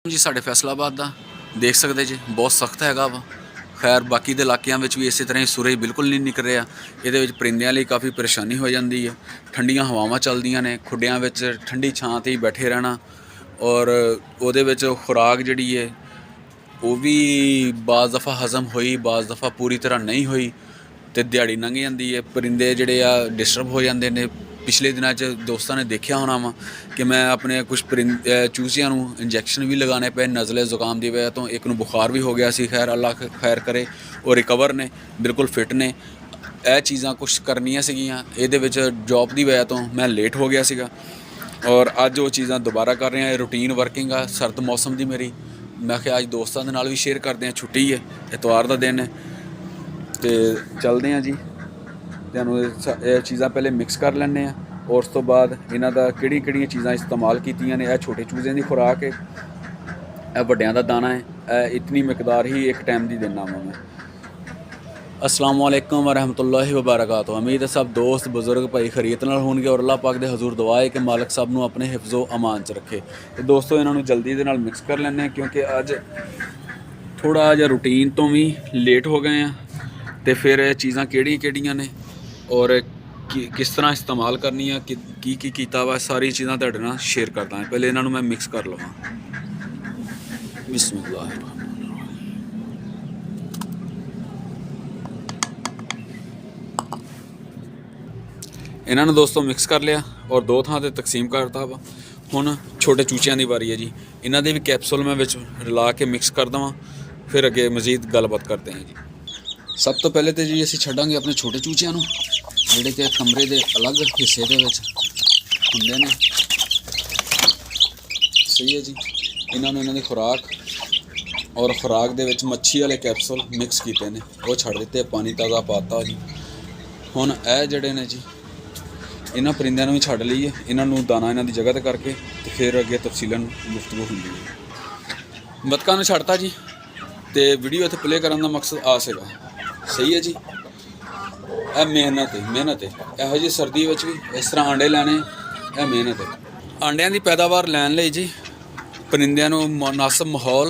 जी साढ़े फैसलाबाद का देख सकते जी बहुत सख्त हैगा वा। खैर बाकी के इलाकों में भी इस तरह ही सूरज बिल्कुल नहीं निकल रहा। ये परिंदियां लिए काफ़ी परेशानी हो जाती है। ठंडियां हवावां चलदियां ने, खुड्डियां विच ठंडी छां ते ही बैठे रहना और उहदे विच खुराक जिहड़ी है वो भी बाज़ दफ़ा हज़म हुई, बाज़ दफ़ा पूरी तरह नहीं हुई तो दिहाड़ी लंघ जाती है। परिंदे जिहड़े आ डिस्टर्ब हो जाते हैं। पिछले दिनों दोस्तों ने देखा होना वा कि मैं अपने कुछ चूसियां इंजैक्शन भी लगाने पे नज़ले जुकाम की वजह तो एक बुखार भी हो गया सी। खैर अल्लाह खैर करे और रिकवर ने, बिल्कुल फिट ने। यह चीज़ां कुछ करनियां सीगियां, इहदे विच जॉब की वजह तो मैं लेट हो गया सीगा और अज वो चीज़ां दोबारा कर रहे हैं। रूटीन वर्किंग आ सर्द मौसम की मेरी। मैं क्या अज दोस्तों के नाल भी शेयर करते हैं, छुट्टी है, इतवार का दिन है तो चलते हैं जी। तुहानूं ये चीज़ां पहले मिक्स कर लैंदे हैं और उस तो बाद इन्हां दा किहड़ियां चीज़ां इस्तेमाल कीतियां ने। यह छोटे चूज़ियां की खुराक है, यह वड्डियां दा दाना है, इतनी मकदार ही एक टाइम की देना वा मैं। अस्सलाम वालेकुम वरहमतुल्लाहि वबरकातुहू। उम्मीद है सब दोस्त बुजुर्ग भाई खरीत नाल होणगे और अल्लाह पाक दे हजूर दुआ है कि मालक सब नूं अपने हिफ्ज़ो अमान च रखे। तो दोस्तों इन्हों जल्दी दे नाल मिक्स कर लैंदे क्योंकि अज थोड़ा जिहा रूटीन तो भी लेट हो गए हैं। तो फिर चीज़ां किहड़ियां ने और किस तरह इस्तेमाल करनी है, की कीता वा, सारी चीज़ां तुहाडे नाल शेयर करदा। पहले इन्हों मैं मिक्स कर लवां। बिस्मिल्लाह। इन्होंने दोस्तों मिक्स कर लिया और दो थां ते तकसीम करता वा। हुण छोटे चूचियां की बारी है जी। इन्हां दे भी कैप्सूल मैं विच रला के मिक्स कर देवां, फिर अगे मजीद गलबात करते हैं जी। सब तो पहले तो जी असीं छड्डांगे अपने छोटे चूचियां नूं जिहड़े कि कमरे के अलग हिस्से दे विच हुंदे ने। सही है जी। इन्होंने इन्हां दी खुराक और खुराक दे विच मच्छी वाले कैप्सूल मिक्स किए हैं, वो छड्ड दिते, पानी ताज़ा पाता जी। हुण ये जिहड़े ने जी इन्हां परिंदियां भी छड्ड लईए, इन्हों दाना इन्हां दी जगह ते करके तो फिर अगे तफसीलन गुफ्तगू होंदी है। बतकां नूं छड्डता जी तो वीडियो इत्थे प्ले करने का मकसद आ सका। सही है जी। यह मेहनत है इहो जी सर्दी विच भी इस तरह आंडे लैने, यह मेहनत है। आंडियां की पैदावार लैन लई जी परिंदियां नूं मुनासिब माहौल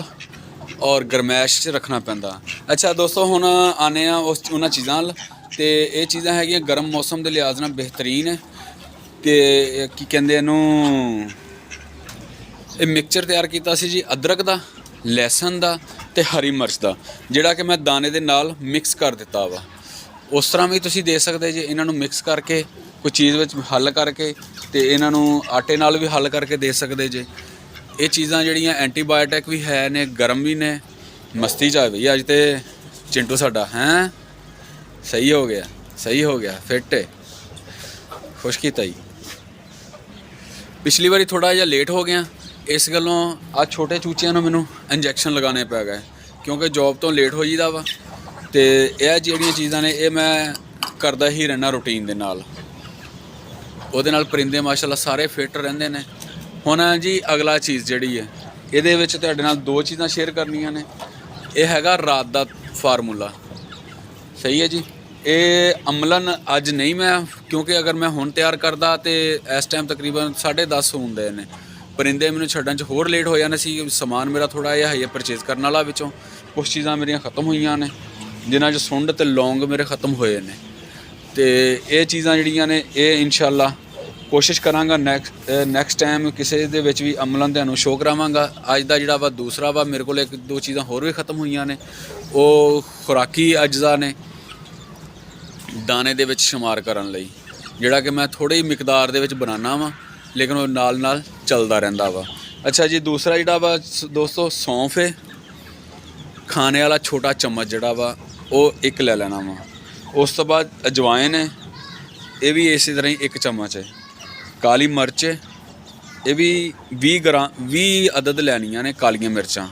और गरमैश च रखना पैंदा। अच्छा दोस्तों हुण आने उस उन्हां चीज़ां नाल तो ये चीज़ां हैगियां गर्म मौसम के लिहाज नाल बेहतरीन है। तो की कहंदे इहनूं मिक्सचर तैयार किया सी जी अदरक का, लहसन का ते हरी मिर्च का, जिहड़ा कि मैं दाने दे नाल मिक्स कर दिता वा। उस तरह भी तुसीं दे सकदे जे, इन्हां नूं मिक्स करके कोई चीज़ विच हल करके तो इन्हां नूं आटे नाल भी हल करके दे सकदे जे। ये चीज़ां जिहड़ियां एंटीबायोटिक भी है ने, गर्म भी ने। मस्ती च आ भई अज तो चिंटू साडा हैं सही हो गया फिट है, खुश कीता जी। पिछली बारी थोड़ा जिहा लेट हो गया, इस गल्लों आज छोटे चूचियां नूं मैनूं इंजैक्शन लगाने पै गए क्योंकि जॉब तो लेट हो जाता वा। तो यह जिहड़ियां चीज़ां ने ये मैं करदा ही रहना रूटीन दे नाल। उहदे नाल परिंदे माशाअल्लाह सारे फिट रहिंदे ने। हुण जी अगला चीज़ जिहड़ी है इहदे विच तुहाडे नाल दो चीज़ां शेयर करनियां ने। यह हैगा रात दा फार्मूला। सही है जी। ये अमलन अज नहीं मैं, क्योंकि अगर मैं हुण तैयार करदा तो इस टाइम तकरीबन 10:30 होंदे ने। परिंदे मैनूं छड्डण च होर लेट हो जाना सी। समान मेरा थोड़ा जिहा है परचेज करने वाला, विचों कुछ चीज़ां मेरियां खत्म हुईयां ने जिन्हां च सुंड ते लौंग मेरे खत्म होए ने। तो ये चीज़ां जिहड़ियां ने ये इंशाअल्लाह कोशिश करांगा नैक्सट टाइम किसी दे विच भी अमलन तुहानूं शो करावांगा। अज दा जिहड़ा वा दूसरा वा मेरे कोल एक दो चीज़ां होर भी खत्म हुईयां ने, वो खुराकी अज्जा ने दाने दे विच शुमार करन लई, जिहड़ा कि मैं थोड़ी मिकदार दे विच बनाना वा लेकिन वो नाल नाल चलदा रहिंदा वा। अच्छा जी दूसरा जिहड़ा वा दोस्तों सौंफ है, खाने वाला छोटा चम्मच जिहड़ा वा वो एक ले लेना वा। उस तो बाद अजवाइन है, ये भी इस तरह ही एक चम्मच है। काली मिर्च है, ये भी 20 अदद लैनियां ने कालियां मिर्चां।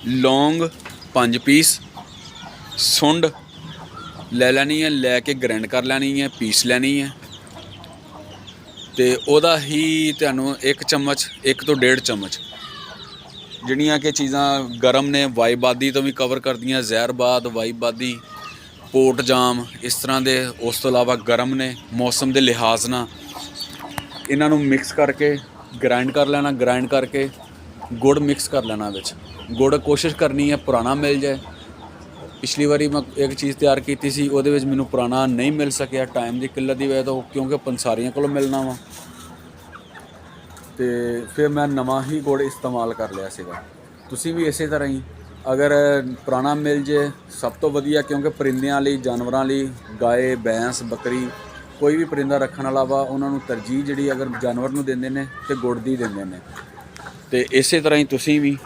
लौंग 5 पीस, सुंड ले लैनी है, लैके ग्राइंड कर लैनी है, पीस लैनी है। तो वह ही तुहानूं 1 चम्मच 1 तो 1.5 चम्मच जिहड़ियां कि चीज़ां गर्म ने, वाईबादी तो भी कवर करदियां, जहरबाद, वाईबादी, पोट जाम इस तरह के। उस तो इलावा गर्म ने मौसम के लिहाज नाल इन्हां नूं मिक्स करके ग्राइंड कर लेना। ग्राइंड करके ਗੁੜ ਮਿਕਸ ਕਰ ਲੈਣਾ ਵਿੱਚ। ਗੁੜ ਕੋਸ਼ਿਸ਼ ਕਰਨੀ ਹੈ ਪੁਰਾਣਾ ਮਿਲ ਜਾਏ। ਪਿਛਲੀ ਵਾਰੀ ਮੈਂ ਇੱਕ ਚੀਜ਼ ਤਿਆਰ ਕੀਤੀ ਸੀ, ਉਹਦੇ ਵਿੱਚ ਮੈਨੂੰ ਪੁਰਾਣਾ ਨਹੀਂ ਮਿਲ ਸਕਿਆ ਟਾਈਮ ਦੀ ਕਿੱਲਤ ਦੀ ਵਜ੍ਹਾ ਤੋਂ, ਕਿਉਂਕਿ ਪੰਸਾਰੀਆਂ ਕੋਲੋਂ ਮਿਲਣਾ ਵਾ, ਤੇ ਫਿਰ ਮੈਂ ਨਵਾਂ ਹੀ ਗੁੜ ਇਸਤੇਮਾਲ ਕਰ ਲਿਆ ਸੀਗਾ। ਤੁਸੀਂ ਵੀ ਇਸੇ ਤਰ੍ਹਾਂ ਹੀ ਅਗਰ ਪੁਰਾਣਾ ਮਿਲ ਜੇ ਸਭ ਤੋਂ ਵਧੀਆ, ਕਿਉਂਕਿ ਪਰਿੰਦਿਆਂ ਲਈ, ਜਾਨਵਰਾਂ ਲਈ, ਗਾਏ, ਭੈਂਸ, ਬੱਕਰੀ, ਕੋਈ ਵੀ ਪਰਿੰਦਾ ਰੱਖਣ ਵਾਲਾ ਵਾ, ਉਹਨਾਂ ਨੂੰ ਤਰਜੀਹ ਜਿਹੜੀ ਅਗਰ ਜਾਨਵਰ ਨੂੰ ਦਿੰਦੇ ਨੇ ਤੇ ਗੁੜ ਦੀ ਦਿੰਦੇ ਨੇ। ਤੇ ਇਸੇ ਤਰ੍ਹਾਂ ਹੀ ਤੁਸੀਂ ਵੀ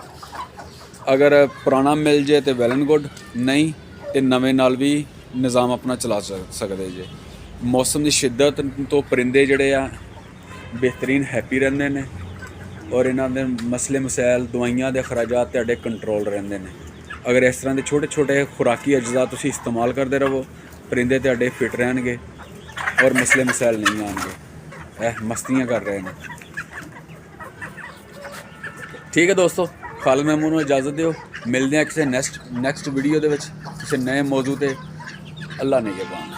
ਅਗਰ ਪੁਰਾਣਾ ਮਿਲ ਜੇ ਤੇ ਵੈਲ ਐਂਡ ਗੁੱਡ, ਨਹੀਂ ਤੇ ਨਵੇਂ ਨਾਲ ਵੀ ਨਿਜ਼ਾਮ ਆਪਣਾ ਚਲਾ ਸਕਦੇ ਜੇ। ਮੌਸਮ ਦੀ ਸ਼ਿੱਦਤ ਤੋਂ ਪਰਿੰਦੇ ਜਿਹੜੇ ਆ ਬਿਹਤਰੀਨ ਹੈਪੀ ਰਹਿੰਦੇ ਨੇ, ਔਰ ਇਹਨਾਂ ਦੇ ਮਸਲੇ ਮਸਾਇਲ, ਦਵਾਈਆਂ ਦੇ ਅਖਰਾਜਾਤ ਤੁਹਾਡੇ ਕੰਟਰੋਲ ਰਹਿੰਦੇ ਨੇ। ਅਗਰ ਇਸ ਤਰ੍ਹਾਂ ਦੇ ਛੋਟੇ ਛੋਟੇ ਖੁਰਾਕੀ ਅਜਜ਼ਾ ਤੁਸੀਂ ਇਸਤੇਮਾਲ ਕਰਦੇ ਰਹੋ, ਪਰਿੰਦੇ ਤੁਹਾਡੇ ਫਿਟ ਰਹਿਣਗੇ ਔਰ ਮਸਲੇ ਮਸਾਇਲ ਨਹੀਂ ਆਉਣਗੇ। ਇਹ ਮਸਤੀਆਂ ਕਰ ਰਹੇ ਨੇ। ਠੀਕ ਹੈ ਦੋਸਤੋ, ਖਾਲਿਦ ਮਹਿਮੂਦ ਨੂੰ ਇਜਾਜ਼ਤ ਦਿਓ। ਮਿਲਦੇ ਹਾਂ ਕਿਸੇ ਨੈਕਸਟ ਵੀਡੀਓ ਦੇ ਵਿੱਚ ਕਿਸੇ ਨਏ ਮੌਜੂ 'ਤੇ। ਅੱਲਾ ਨਿਗਹਿਬਾਨ।